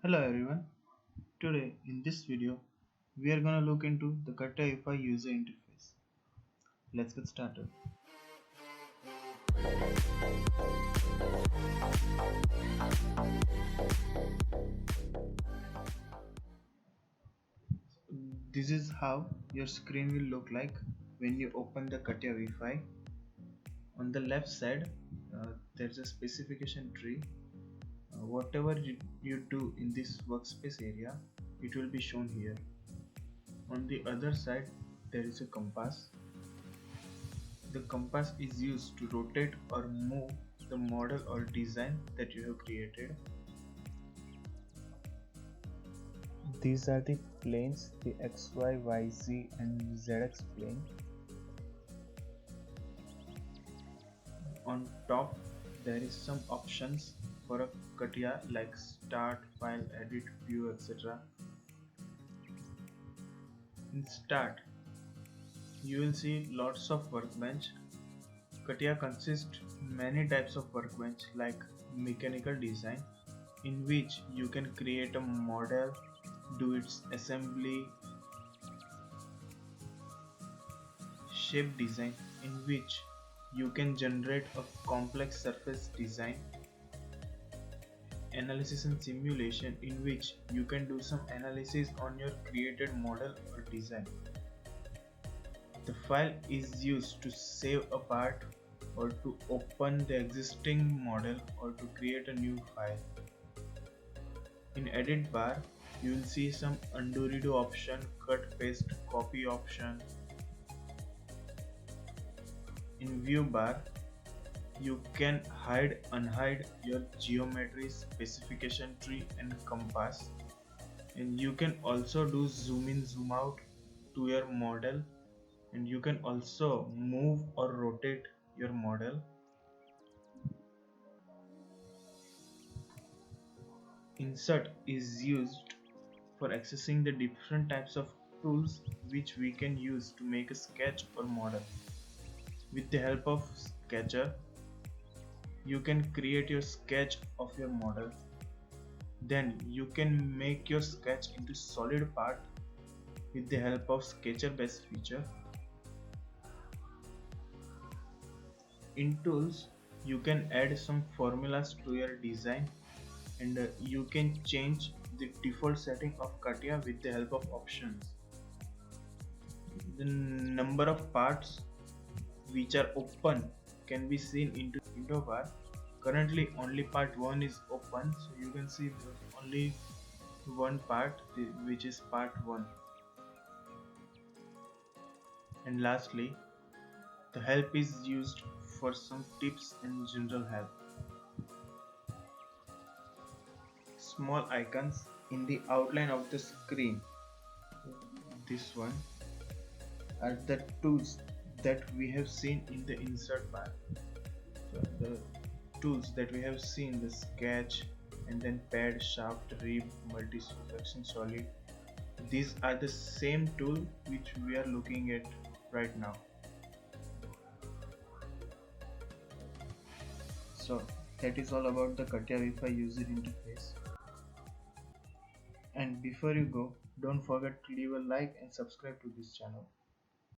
Hello everyone. Today in this video we are gonna look into the Catia V5 user interface. Let's get started. This is how your screen will look like when you open the Catia V5. On the left side there's a specification tree. Whatever you do in this workspace area, it will be shown here. On the other side there is a compass. The compass is used to rotate or move the model or design that you have created. These are the planes, the X, Y, Y, Z and ZX plane. On top there is some options for a Catia like start, file, edit, view, etc. In start you will see lots of workbench. Catia consists many types of workbench like mechanical design, in which you can create a model, do its assembly, shape design, in which you can generate a complex surface design, analysis and simulation, in which you can do some analysis on your created model or design. The file is used to save a part or to open the existing model or to create a new file. In edit bar you will see some undo redo option, cut paste copy option. In view bar you can hide unhide your geometry, specification tree and compass, and you can also do zoom in zoom out to your model, and you can also move or rotate your model. Insert is used for accessing the different types of tools which we can use to make a sketch or model. With the help of Sketcher, you can create your sketch of your model. Then you can make your sketch into solid part with the help of Sketcher based feature. In tools, you can add some formulas to your design, and you can change the default setting of Catia with the help of options. The number of parts which are open can be seen into window bar. Currently only part 1 is open, so you can see only one part, which is part 1. And lastly, the help is used for some tips and general help. Small icons in the outline of the screen, this one, are the tools that we have seen in the insert bar. So the tools that we have seen, the sketch and then pad, shaft, rib, multi-section solid, these are the same tool which we are looking at right now. So that is all about the Catia V5 user interface. And before you go, don't forget to leave a like and subscribe to this channel.